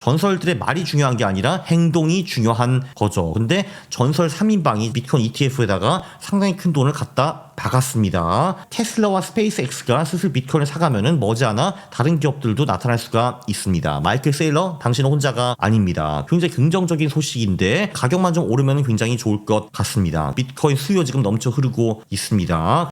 전설들의 말이 중요한 게 아니라 행동이 중요한 거죠. 근데 전설 3인방이 비트코인 ETF에다가 상당히 큰 돈을 갖다 박았습니다. 테슬라와 스페이스X가 슬슬 비트코인을 사가면은 머지않아 다른 기업들도 나타날 수가 있습니다. 마이클 세일러, 당신은 혼자가 아닙니다. 굉장히 긍정적인 소식인데 가격만 좀 오르면 굉장히 좋을 것 같습니다. 비트코인 수요 지금 넘쳐 흐르고 있습니다.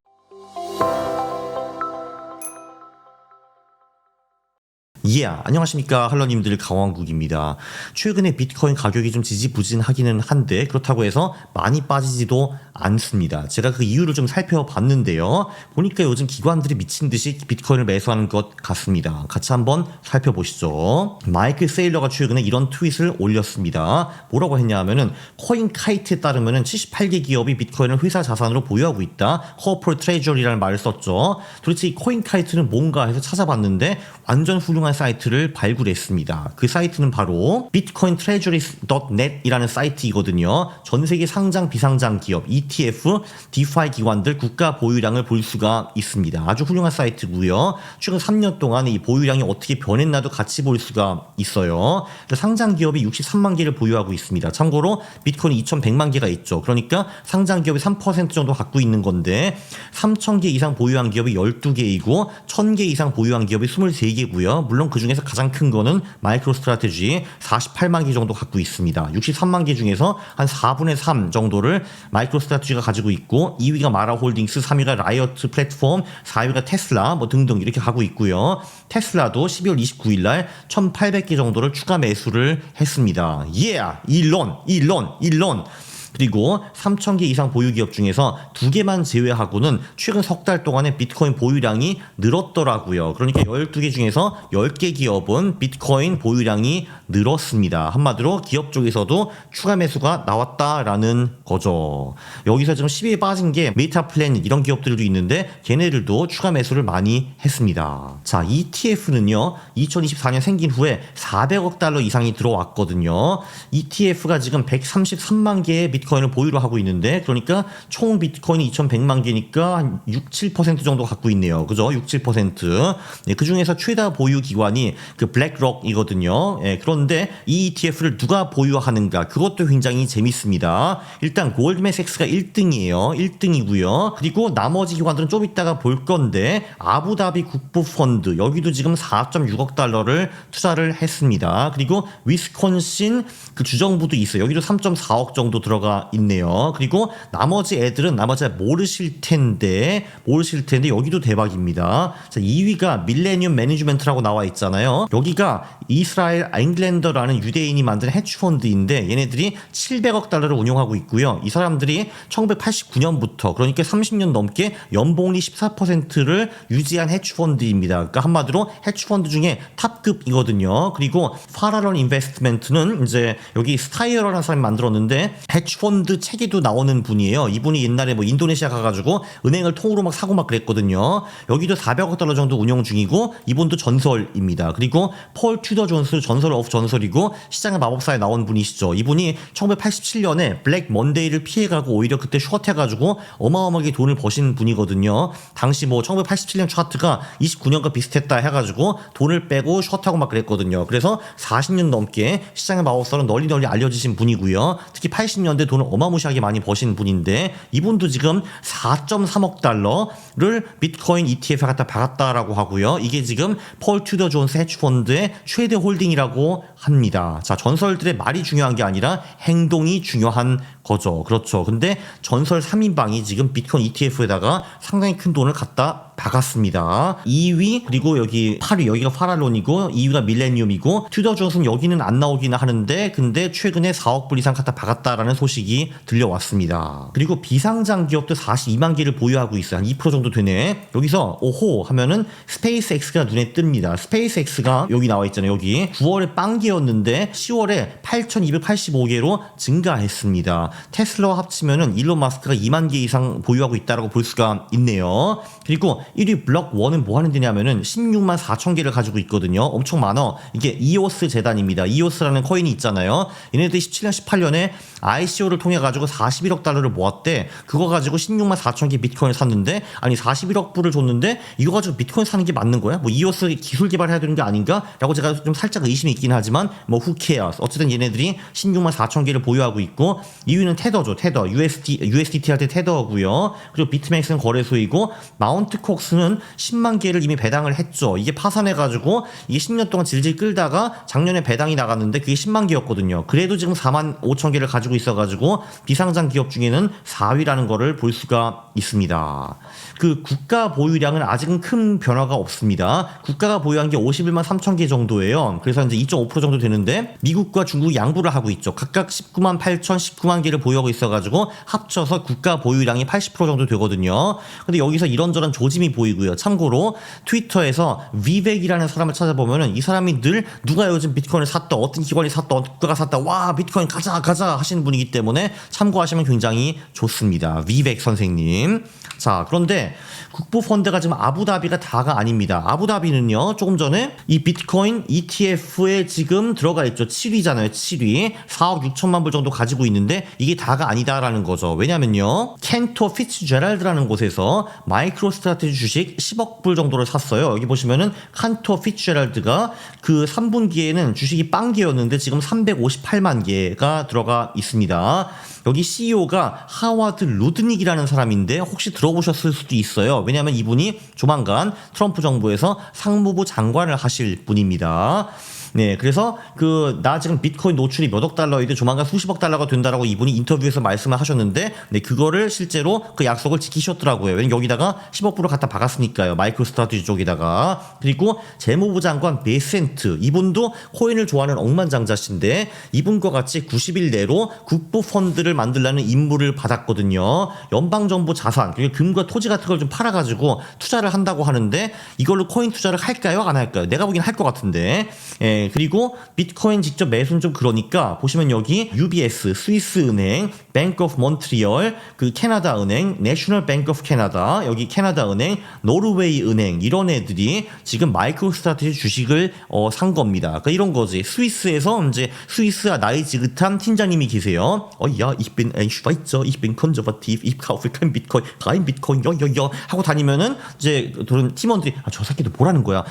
안녕하십니까 할러님들, 강원국입니다. 최근에 비트코인 가격이 좀 지지부진하기는 한데 그렇다고 해서 많이 빠지지도 않습니다. 제가 그 이유를 좀 살펴봤는데요. 보니까 요즘 기관들이 미친 듯이 비트코인을 매수하는 것 같습니다. 같이 한번 살펴보시죠. 마이클 세일러가 최근에 이런 트윗을 올렸습니다. 뭐라고 했냐 하면은 코인카이트에 따르면은 78개 기업이 비트코인을 회사 자산으로 보유하고 있다. 코어포레이트 트레저리라는 말을 썼죠. 도대체 이 코인카이트는 뭔가 해서 찾아봤는데 완전 훌륭한 사이트를 발굴했습니다. 그 사이트는 바로 bitcointreasuries.net이라는 사이트이거든요. 전 세계 상장 비상장 기업, ETF, DeFi 기관들 국가 보유량을 볼 수가 있습니다. 아주 훌륭한 사이트고요. 최근 3년 동안 이 보유량이 어떻게 변했나도 같이 볼 수가 있어요. 상장 기업이 63만 개를 보유하고 있습니다. 참고로 비트코인이 2,100만 개가 있죠. 그러니까 상장 기업이 3% 정도 갖고 있는 건데 3,000개 이상 보유한 기업이 12개이고 1,000개 이상 보유한 기업이 23개고요. 물론 그 중에서 가장 큰 거는 마이크로 스트래티지 48만 개 정도 갖고 있습니다. 63만 개 중에서 한 4분의 3 정도를 마이크로 스트래티지가 가지고 있고 2위가 마라 홀딩스, 3위가 라이어트 플랫폼, 4위가 테슬라 뭐 등등 이렇게 가고 있고요. 테슬라도 12월 29일 날 1,800개 정도를 추가 매수를 했습니다. 일론. 그리고 3,000개 이상 보유 기업 중에서 2개만 제외하고는 최근 석 달 동안에 비트코인 보유량이 늘었더라고요. 그러니까 12개 중에서 10개 기업은 비트코인 보유량이 늘었습니다. 한마디로 기업 쪽에서도 추가 매수가 나왔다라는 거죠. 여기서 지금 10위에 빠진 게 메타플래닛 이런 기업들도 있는데 걔네들도 추가 매수를 많이 했습니다. 자, ETF는요 2024년 생긴 후에 400억 달러 이상이 들어왔거든요. ETF가 지금 133만 개의 비트코인을 보유를 하고 있는데 그러니까 총 비트코인이 2,100만 개니까 한 6, 7% 정도 갖고 있네요. 그죠? 6, 7%. 네, 그 중에서 최다 보유 기관이 그 블랙록이거든요. 네, 그런데 이 ETF를 누가 보유하는가? 그것도 굉장히 재밌습니다. 일단 골드맨삭스가 1등이에요. 1등이고요. 그리고 나머지 기관들은 좀 이따가 볼 건데 아부다비 국부펀드 여기도 지금 4.6억 달러를 투자를 했습니다. 그리고 위스콘신 그 주정부도 있어요. 여기도 3.4억 정도 들어가 있네요. 그리고 나머지 애들은 모르실 텐데 여기도 대박입니다. 자, 2위가 밀레니엄 매니지먼트라고 나와 있잖아요. 여기가 이스라엘 앵글랜더라는 유대인이 만든 헤지펀드인데 얘네들이 700억 달러를 운용하고 있고요. 이 사람들이 1989년부터 그러니까 30년 넘게 연봉리 14%를 유지한 헤지펀드입니다. 그러니까 한마디로 헤지펀드 중에 탑급이거든요. 그리고 파라론 인베스트먼트는 이제 여기 스타이어라는 사람이 만들었는데 헤지펀드 책에도 나오는 분이에요. 이분이 옛날에 뭐 인도네시아 가가지고 은행을 통으로 막 사고 막 그랬거든요. 여기도 400억 달러 정도 운영 중이고 이분도 전설입니다. 그리고 폴 튜더 존스 전설 오브 전설이고 시장의 마법사에 나온 분이시죠. 이분이 1987년에 블랙 먼데이를 피해가고 오히려 그때 숏해가지고 어마어마하게 돈을 버신 분이거든요. 당시 뭐 1987년 차트가 29년과 비슷했다 해가지고 돈을 빼고 숏하고 막 그랬거든요. 그래서 40년 넘게 시장의 마법사로 널리 알려지신 분이고요. 특히 80년대 돈을 어마무시하게 많이 버신 분인데 이분도 지금 4.3억 달러를 비트코인 ETF에 갖다 박았다라고 하고요. 이게 지금 폴 튜더 존스 헤지펀드의 최대 홀딩이라고 합니다. 자, 전설들의 말이 중요한 게 아니라 행동이 중요한 거죠. 그렇죠. 근데 전설 3인방이 지금 비트코인 ETF에다가 상당히 큰 돈을 갖다 박았습니다. 2위 그리고 여기 8위 여기가 파랄론이고 2위가 밀레니엄이고 튜더 존스는 여기는 안 나오긴 하는데 근데 최근에 4억 불 이상 갖다 박았다라는 소식이 들려왔습니다. 그리고 비상장 기업도 42만 개를 보유하고 있어요. 한 2% 정도 되네. 여기서 오호 하면은 스페이스X가 눈에 뜹니다. 스페이스X가 여기 나와 있잖아요. 여기 9월에 빵개였는데 10월에 8,285개로 증가했습니다. 테슬라와 합치면은 일론 마스크가 2만 개 이상 보유하고 있다라고 볼 수가 있네요. 그리고 1위 블럭 1은 뭐 하는 데냐면은 16만 4천 개를 가지고 있거든요. 엄청 많아. 이게 이오스 재단입니다. 이오스라는 코인이 있잖아요. 얘네들이 17년, 18년에 ICO를 통해 가지고 41억 달러를 모았대. 그거 가지고 16만 4천 개 비트코인을 샀는데, 아니 41억 불을 줬는데 이거 가지고 비트코인 사는 게 맞는 거야? 뭐 이오스 기술 개발해야 되는 게 아닌가? 라고 제가 좀 살짝 의심이 있긴 하지만 뭐 who cares. 어쨌든 얘네들이 16만 4천 개를 보유하고 있고, 2위는 테더죠. 테더. USDT 할 때 테더고요. 그리고 비트맥스는 거래소이고, 마운트 콕스는 10만 개를 이미 배당을 했죠. 이게 파산해가지고 이게 10년 동안 질질 끌다가 작년에 배당이 나갔는데 그게 10만 개였거든요. 그래도 지금 4만 5천 개를 가지고 있어가지고 비상장 기업 중에는 4위라는 거를 볼 수가 있습니다. 그 국가 보유량은 아직은 큰 변화가 없습니다. 국가가 보유한 게 51만 3천 개 정도예요. 그래서 이제 2.5% 정도 되는데 미국과 중국 양보를 하고 있죠. 각각 19만 8천, 19만 개를 보유하고 있어가지고 합쳐서 국가 보유량이 80% 정도 되거든요. 근데 여기서 이런저런 조짐이 보이고요. 참고로 트위터에서 비백이라는 사람을 찾아보면은 이 사람이 늘 누가 요즘 비트코인을 샀다, 어떤 기관이 샀다, 어떤 국가가 샀다, 와 비트코인 가자 하시는 분이기 때문에 참고하시면 굉장히 좋습니다. 비백 선생님. 자, 그런데 국부펀드가 지금 아부다비가 다가 아닙니다. 아부다비는요, 조금 전에 이 비트코인 ETF에 지금 들어가 있죠. 7위잖아요. 7위. 4억 6천만 불 정도 가지고 있는데 이게 다가 아니다라는 거죠. 왜냐면요, 켄토 피츠제랄드라는 곳에서 마이크로 스트래티지 주식 10억 불 정도를 샀어요. 여기 보시면은 켄토 피츠제랄드가 그 3분기에는 주식이 빵개였는데 지금 358만 개가 들어가 있습니다. 여기 CEO가 하와드 루드닉이라는 사람인데 혹시 들어보셨을 수도 있어요. 왜냐하면 이분이 조만간 트럼프 정부에서 상무부 장관을 하실 분입니다. 네, 그래서 나 지금 비트코인 노출이 몇억 달러인데 조만간 수십억 달러가 된다라고 이분이 인터뷰에서 말씀을 하셨는데, 네, 그거를 실제로 그 약속을 지키셨더라고요. 왜냐면 여기다가 10억 불을 갖다 박았으니까요. 마이크로 스트래티지 쪽에다가. 그리고 재무부 장관 베센트, 이분도 코인을 좋아하는 억만장자신데 이분과 같이 90일 내로 국부 펀드를 만들라는 임무를 받았거든요. 연방정부 자산, 그리고 금과 토지 같은 걸 좀 팔아가지고 투자를 한다고 하는데 이걸로 코인 투자를 할까요? 안 할까요? 내가 보기엔 할 것 같은데. 예, 그리고 비트코인 직접 매수는 좀 그러니까 보시면 여기 UBS, 스위스 은행, 뱅크 오브 몬트리얼, 그 캐나다 은행, 내셔널 뱅크 오브 캐나다, 여기 캐나다 은행, 노르웨이 은행, 이런 애들이 지금 마이크로 스트래티지 주식을 산 겁니다. 그러니까 이런 거지. 스위스에서 이제 스위스와 나이 지긋한 팀장님이 계세요. 야, ich bin ein Schweizer, ich bin konservativ, ich kaufe kein Bitcoin, kein Bitcoin, 여여여 하고 다니면은 이제 그런 팀원들이 저 새끼들 뭐라는 거야?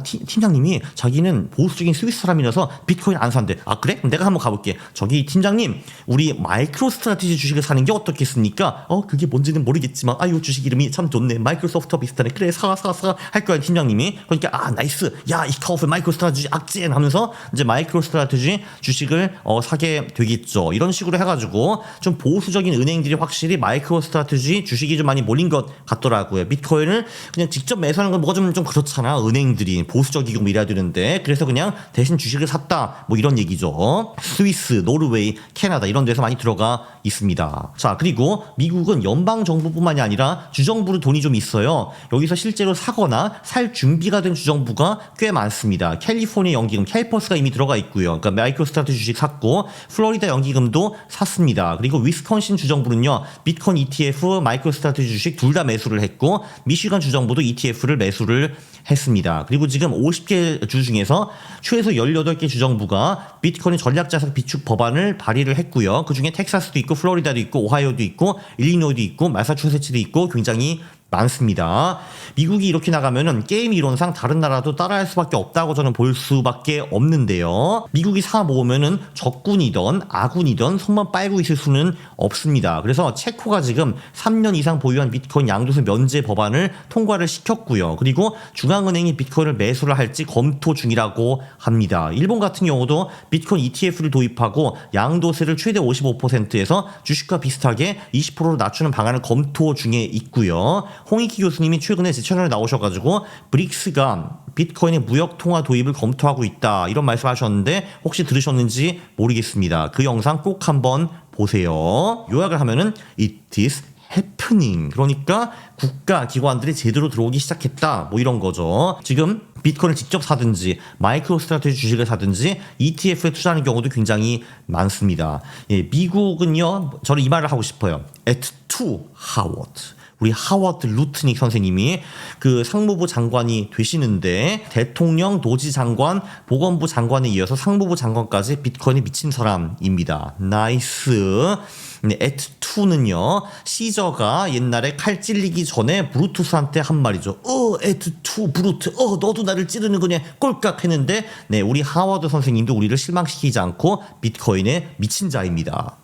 팀장님이 자기는 보수적인 스위스 사람이라서 비트코인 안 산대. 그래? 내가 한번 가볼게. 저기 팀장님, 우리 마이크로 스트래티지 주식을 사는 게 어떻겠습니까? 그게 뭔지는 모르겠지만 아유, 주식 이름이 참 좋네. 마이크로소프트와 비슷하네. 그래, 사 할 거야, 팀장님이. 그러니까 나이스. 야, ich kaufe 마이크로 스트래티지 악젠 하면서 이제 마이크로 스트래티지 주식을 사게 되겠죠. 이런 식으로 해가지고 좀 보수적인 은행들이 확실히 마이크로 스트래티지 주식이 좀 많이 몰린 것 같더라고요. 비트코인을 그냥 직접 매수하는 건 뭐가 좀 그렇잖아. 은행들이 보수적이고 뭐 이래야 되는데, 그래서 그냥 대신 주식을 샀다, 뭐 이런 얘기죠. 스위스, 노르웨이, 캐나다 이런 데서 많이 들어가 있습니다. 자, 그리고 미국은 연방정부뿐만이 아니라 주정부로 돈이 좀 있어요. 여기서 실제로 사거나 살 준비가 된 주정부가 꽤 많습니다. 캘리포니아 연기금 캘퍼스가 이미 들어가 있고요. 그러니까 마이크로 스트래티지 주식 샀고, 플로리다 연기금도 샀습니다. 그리고 위스콘신 주정부는요, 비트코인 ETF, 마이크로 스트래티지 주식 둘 다 매수를 했고, 미시간 주정부도 ETF를 매수를 했습니다. 그리고 지금 50개 주 중에서 최소 18개 주정부가 비트코인 전략자산 비축 법안을 발의를 했고요. 그중에 텍사스도 있고 플로리다도 있고 오하이오도 있고 일리노이도 있고 마사추세츠도 있고 굉장히 많습니다. 미국이 이렇게 나가면은 게임 이론상 다른 나라도 따라할 수밖에 없다고 저는 볼 수밖에 없는데요. 미국이 사 모으면은 적군이든 아군이든 손만 빨고 있을 수는 없습니다. 그래서 체코가 지금 3년 이상 보유한 비트코인 양도세 면제 법안을 통과를 시켰고요. 그리고 중앙은행이 비트코인을 매수를 할지 검토 중이라고 합니다. 일본 같은 경우도 비트코인 ETF를 도입하고 양도세를 최대 55%에서 주식과 비슷하게 20%로 낮추는 방안을 검토 중에 있고요. 홍익희 교수님이 최근에 제 채널에 나오셔가지고 브릭스가 비트코인의 무역 통화 도입을 검토하고 있다, 이런 말씀하셨는데 혹시 들으셨는지 모르겠습니다. 그 영상 꼭 한번 보세요. 요약을 하면은 it is happening. 그러니까 국가 기관들이 제대로 들어오기 시작했다, 뭐 이런 거죠. 지금 비트코인을 직접 사든지 마이크로 스트래티지 주식을 사든지 ETF에 투자하는 경우도 굉장히 많습니다. 예, 미국은요, 저는 이 말을 하고 싶어요. At too hard. 우리 하워드 루트닉 선생님이 그 상무부 장관이 되시는데 대통령, 노지 장관, 보건부 장관에 이어서 상무부 장관까지 비트코인에 미친 사람입니다. 나이스. 에트2는요, 시저가 옛날에 칼 찔리기 전에 브루투스한테 한 말이죠. 에트2 브루트, 너도 나를 찌르는 거냐, 꼴깍 했는데, 네, 우리 하워드 선생님도 우리를 실망시키지 않고 비트코인에 미친 자입니다.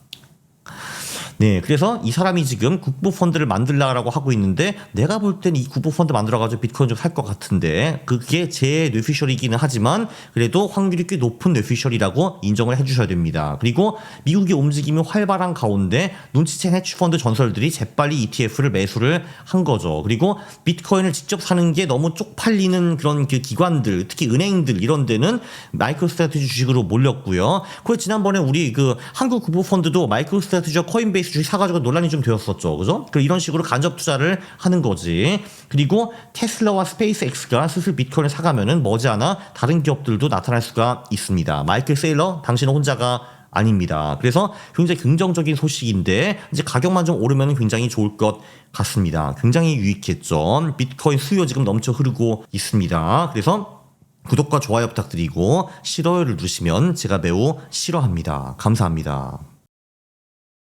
네, 그래서 이 사람이 지금 국부펀드를 만들라고 하고 있는데 내가 볼 땐 이 국부펀드 만들어가지고 비트코인 좀 살 것 같은데 그게 제 뇌피셜이기는 하지만 그래도 확률이 꽤 높은 뇌피셜이라고 인정을 해주셔야 됩니다. 그리고 미국의 움직임이 활발한 가운데 눈치챈 해치펀드 전설들이 재빨리 ETF를 매수를 한 거죠. 그리고 비트코인을 직접 사는 게 너무 쪽팔리는 그런 그 기관들, 특히 은행들 이런 데는 마이크로스트래티지 주식으로 몰렸고요. 그리고 지난번에 우리 그 한국 국부펀드도 마이크로스트래티지와 코인베이스 주식 사가지고 논란이 좀 되었었죠. 그죠? 이런 식으로 간접 투자를 하는 거지. 그리고 테슬라와 스페이스X가 슬슬 비트코인을 사가면은 머지않아 다른 기업들도 나타날 수가 있습니다. 마이클 세일러, 당신은 혼자가 아닙니다. 그래서 굉장히 긍정적인 소식인데 이제 가격만 좀 오르면 굉장히 좋을 것 같습니다. 굉장히 유익했죠. 비트코인 수요 지금 넘쳐 흐르고 있습니다. 그래서 구독과 좋아요 부탁드리고 싫어요를 누르시면 제가 매우 싫어합니다. 감사합니다.